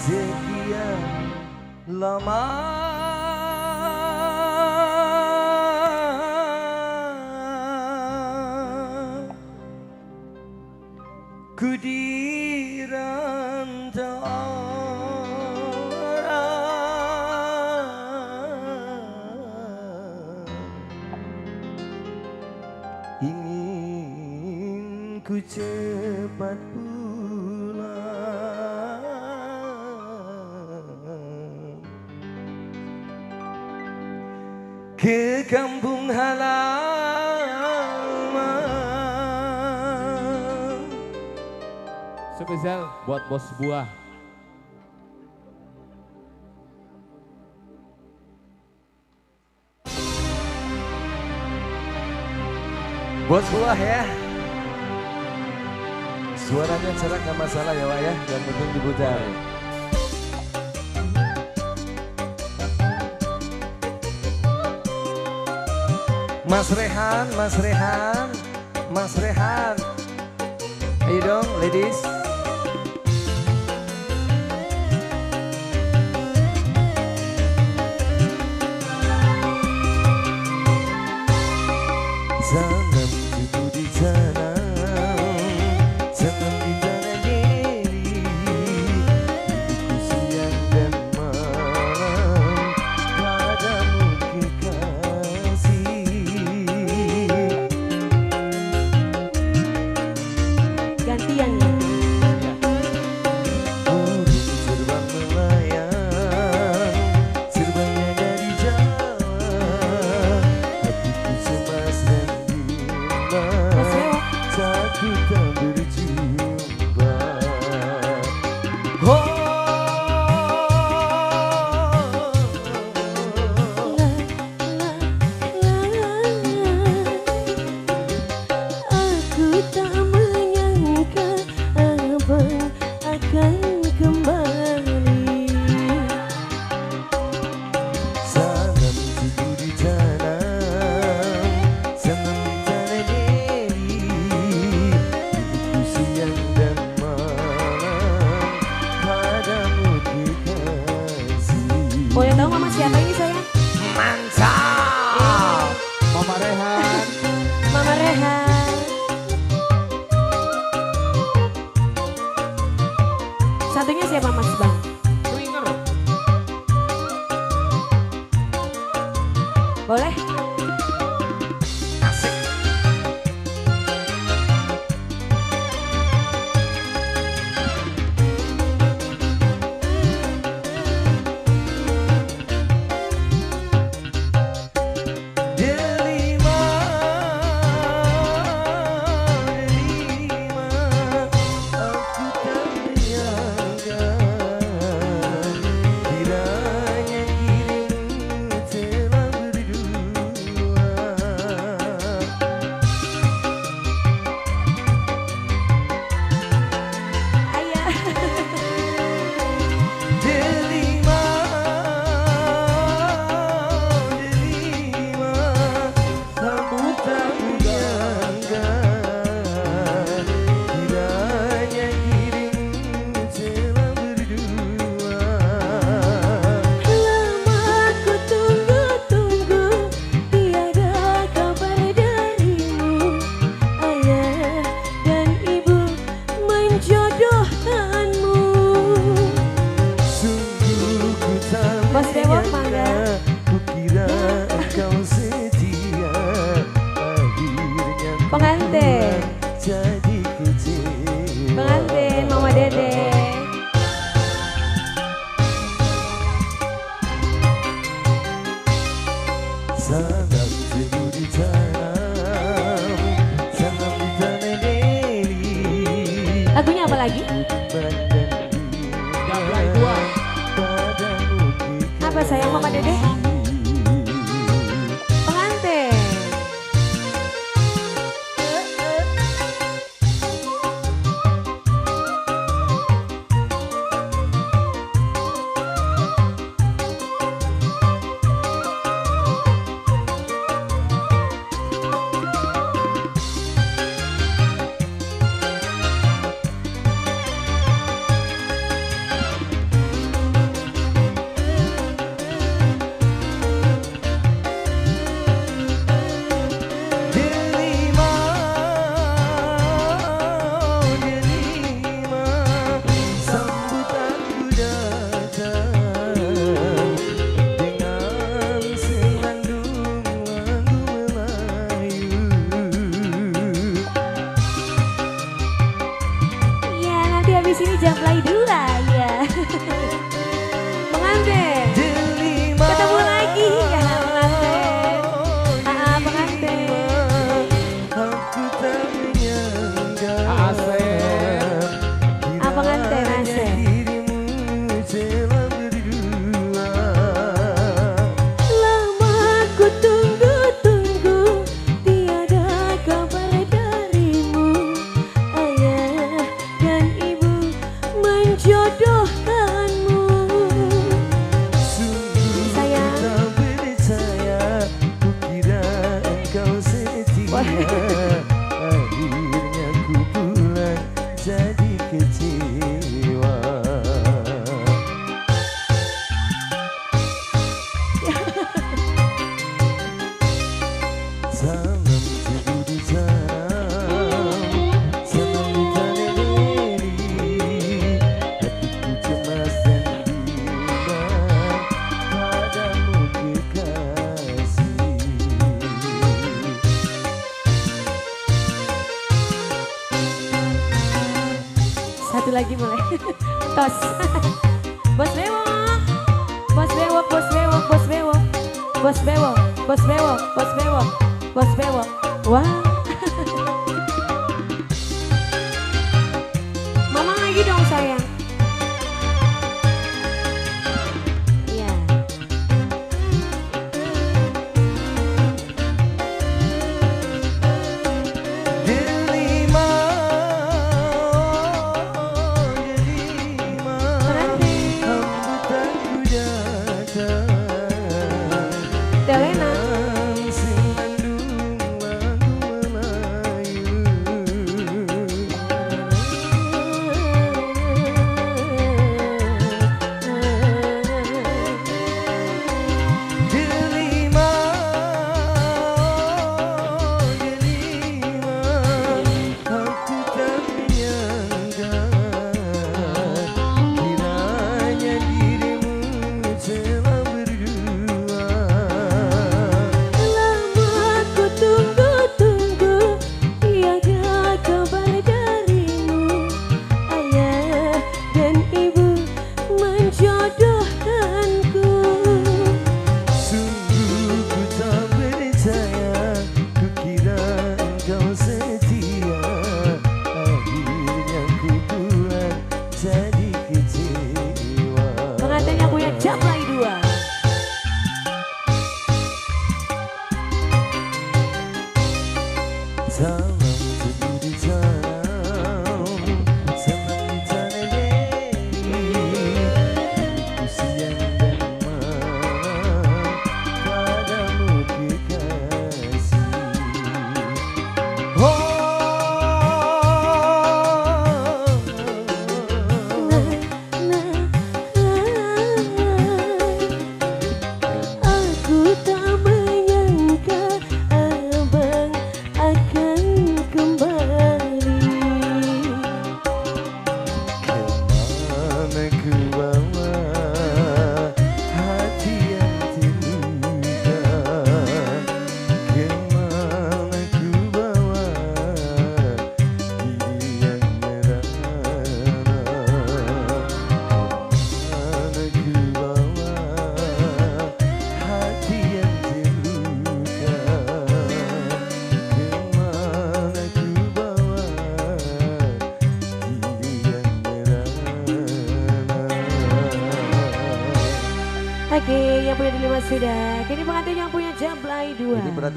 sekian lama. Ku dirantau orang, ingin ku cepat pulang ke kampung halaman. Spesial buat bos buah. Bos buah ya. Suaranya cerah gak masalah ya Wak ya, yang penting diputar. Mas Rehan, Mas Rehan, Mas Rehan. Ayo dong ladies. Tanam itu di tanam, tanam di tanah diri, hidupku siang dan malam padamu kekasih. Gantian ya. Burung terbang melayang, terbangnya dari Jawa, hatiku semas dan takut tak berjumpa. Oh, Aku tak menyangka abang akan kembali. tanam itu di tanam, tanam di tanah diri, hidupku siang dan malam padamu kekasih. Boleh tahu mama siapa ini sayang? Mantap. Mama Rehan. Mama Rehan. Satunya siapa Mas Bang? Swinger. Boleh? Asik. Delima, delima, aku tak menyangka kiranya dirimu telah berdua. Ayah. Delima, delima, aku tak menyangka kiranya dirimu telah berdua. Lama ku tunggu-tunggu, tiada kabar darimu. Ayah dan ibu menjodohkanmu. Sungguh ku tak Mas Dewo, mangga. menyangka, ku kira engkau setia, akhirnya ku Pengantin. jadi kecewa. Pengantin Mama Dede. Tanam tebu di tanam, tanam di tanah deli. Lagunya apa lagi? Gaplay dua. Apa sayang Mama Dede? Pengantin. sini Jamplay 2 ya. Pengantin. Ketemu lagi ya pengantin. Pengantin. Aku tak menyangka Asep. Pengantin Asep. dirimu telah berdua. Lama ku tunggu-tunggu, tiada kabar darimu. Ayah dan ibu menjodohkanmu. Sungguh Sayang. tak percaya, kukira engkau setia. Akhirnya ku pulang jadi kecewa. Salam teguh di jalan, salam di tanah diri. Hatiku cemas dan bimbang padamu kekasih. Satu lagi boleh. Tos. Bos bewok. Bos bewok, bos bewok, bos bewok. Bos bewok, bos bewok, bos bewok. Bos bewok. Wah. Mama lagi dong sayang. Iya. Delima, hambutanku datang. Delena. Mengandung lagu Melayu. Delima, aku tak menyangka kiranya dirimu telah berdua. Lama ku tunggu-tunggu, tiada kabar darimu. Ayah dan ibu menjodohkanku. Sungguh ku tak percaya, kukira engkau setia. Akhirnya ku pulang jadi kecewa. Pengantin yang punya Jamplay 2. Salam teguh di jalan, salam di tanah diri. Hidupku siang dan malam padamu kekasih. Aku tak menyangka abang akan kembali. Kemana ku bawa hati yang terluka? Kemana ku bawa diri yang merana? Kemana ku bawa hati yang terluka? Kemana ku bawa diri yang merana? Oke, yang punya Delima sudah. Kini pengantin yang punya Jamplay 2. Ini berarti